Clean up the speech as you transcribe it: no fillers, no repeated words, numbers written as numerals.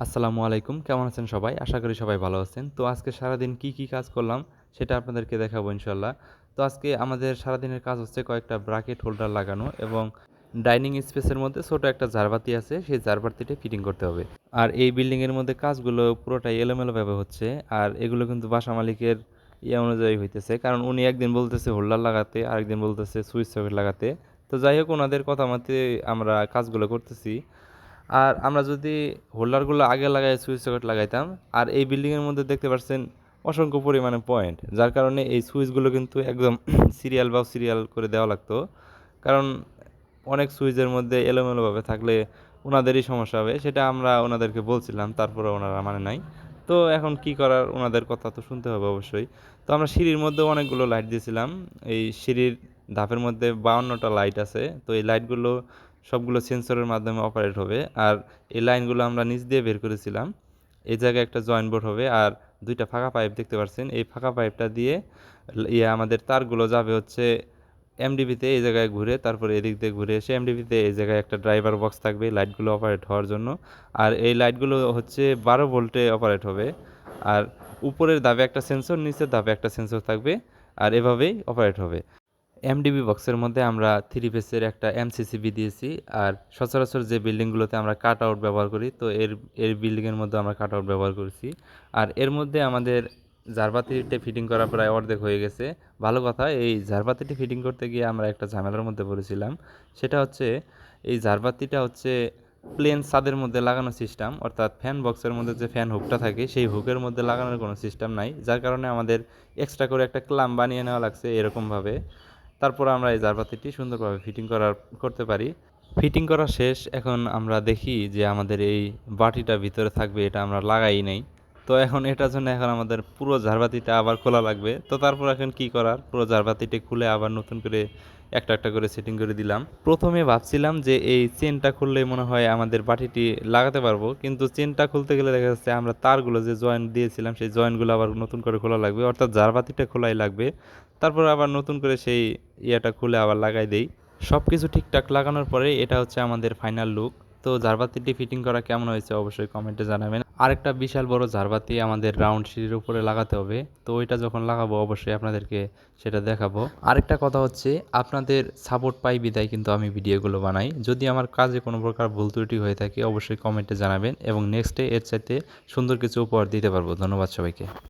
আসসালামু আলাইকুম। কেমন আছেন সবাই? আশা করি সবাই ভালো আছেন। তো আজকে সারাদিন কি কাজ করলাম সেটা আপনাদেরকে দেখাবো ইনশাআল্লাহ। তো আজকে আমাদের সারাদিনের কাজ হচ্ছে কয়েকটা ব্রাকেট হোল্ডার লাগানো এবং ডাইনিং স্পেসের মধ্যে ছোট একটা ঝাড়বাতি আছে, সেই ঝাড়বাতিটা ফিটিং করতে হবে। আর এই বিল্ডিং এর মধ্যে কাজগুলো পুরোটাই এলোমেলোভাবে হচ্ছে। আর এগুলো কিন্তু বাসা মালিকের অনুযায়ী হইতেছে। কারণ উনি একদিন বলতেছে হোল্ডার লাগাতে, আরেকদিন বলতেছে সুইচ সকেট লাগাতে। তো যাই হোক উনাদের কথা মতে আমরা কাজগুলো করতেছি। আর আমরা যদি হোল্ডারগুলো আগে লাগাই সুইচ সকেট লাগাইতাম, আর এই বিল্ডিংয়ের মধ্যে দেখতে পাচ্ছেন অসংখ্য পরিমাণে পয়েন্ট, যার কারণে এই সুইচগুলো কিন্তু একদম সিরিয়াল বা সিরিয়াল করে দেওয়া লাগতো। কারণ অনেক সুইচের মধ্যে এলোমেলোভাবে থাকলে ওনাদেরই সমস্যা হবে, সেটা আমরা ওনাদেরকে বলছিলাম, তারপরে ওনারা মানে নাই। তো এখন কি করার, ওনাদের কথা তো শুনতে হবে অবশ্যই। তো আমরা সিঁড়ির মধ্যে অনেকগুলো লাইট দিয়েছিলাম। এই সিঁড়ির ধাপের মধ্যে 52টা লাইট আছে। তো এই লাইটগুলো সবগুলো সেন্সরের মাধ্যমে অপারেট হবে। আর এই লাইনগুলো আমরা নিচ দিয়ে বের করেছিলাম। এই জায়গায় একটা জয়েন্ট বোর্ড হবে আর দুইটা ফাঁকা পাইপ দেখতে পাচ্ছেন। এই ফাঁকা পাইপটা দিয়ে আমাদের তারগুলো যাবে হচ্ছে এমডিবিতে, এই জায়গায় ঘুরে তারপরে এদিক দিয়ে ঘুরে এসে এমডিবিতে এই জায়গায় একটা ড্রাইভার বক্স থাকবে লাইটগুলো অপারেট হওয়ার জন্য। আর এই লাইটগুলো হচ্ছে 12 ভোল্টে অপারেট হবে। আর উপরের ধাপে একটা সেন্সর, নিচের ধাপে একটা সেন্সর থাকবে। আর এভাবেই অপারেট হবে। এমডিবি বক্সের মধ্যে আমরা 3 ফেসের একটা এমসিসিবি দিয়েছি। আর সচরাচর যে বিল্ডিংগুলোতে আমরা কাট আউট ব্যবহার করি, তো এর এর বিল্ডিংয়ের মধ্যে আমরা কাট আউট ব্যবহার করেছি। আর এর মধ্যে আমাদের ঝাড়বাতিটা ফিটিং করা প্রায় অর্ধেক হয়ে গেছে। ভালো কথা, এই ঝাড়বাতিটি ফিটিং করতে গিয়ে আমরা একটা ঝামেলার মধ্যে পড়েছিলাম। সেটা হচ্ছে এই ঝাড়বাতিটা হচ্ছে প্লেন ছাদের মধ্যে লাগানো সিস্টেম, অর্থাৎ ফ্যান বক্সের মধ্যে যে ফ্যান হুকটা থাকে সেই হুকের মধ্যে লাগানোর কোনো সিস্টেম নাই, যার কারণে আমাদের এক্সট্রা করে একটা ক্লাম বানিয়ে নেওয়া লাগছে এরকমভাবে। তারপর আমরা এই জারপাতিটি সুন্দরভাবে ফিটিং করতে পারি। ফিটিং করা শেষ। এখন আমরা দেখি যে আমাদের এই বাটিটা ভিতরে থাকবে, এটা আমরা লাগাই নাই। তো এখন এটার জন্য এখন আমাদের পুরো ঝাড়বাতিটা আবার খোলা লাগবে। তো তারপর এখন কি করার, পুরো ঝাড়বাতিটা খুলে আবার নতুন করে একটা একটা করে সেটিং করে দিলাম। প্রথমে ভাবছিলাম যে এই চেনটা খুললে মনে হয় আমাদের বাটিটি লাগাতে পারবো, কিন্তু চেনটা খুলতে গেলে দেখা যাচ্ছে আমরা তারগুলো যে জয়েন্ট দিয়েছিলাম সেই জয়েন্টগুলো আবার নতুন করে খোলা লাগবে, অর্থাৎ ঝাড়বাতিটা খোলাই লাগবে। তারপর আবার নতুন করে সেই ইয়েটা খুলে আবার লাগাই দেই। সব কিছু ঠিকঠাক লাগানোর পরে এটা হচ্ছে আমাদের ফাইনাল লুক। তো ঝাড়বাতিটি ফিটিং করা কেমন হয়েছে অবশ্যই কমেন্টে জানাবেন। আরেকটা বিশাল বড় ঝাড়বাতি আমাদের রাউন্ড সিঁড়ির উপরে লাগাতে হবে। তো ওইটা যখন লাগাবো অবশ্যই আপনাদেরকে সেটা দেখাবো। আরেকটা কথা হচ্ছে, আপনাদের সাপোর্ট পাই বিদায় কিন্তু আমি ভিডিওগুলো বানাই। যদি আমার কাজে কোনো প্রকার ভুল ত্রুটি হয়ে থাকে অবশ্যই কমেন্টে জানাবেন এবং নেক্সটে এর চাইতে সুন্দর কিছু উপহার দিতে পারবো। ধন্যবাদ সবাইকে।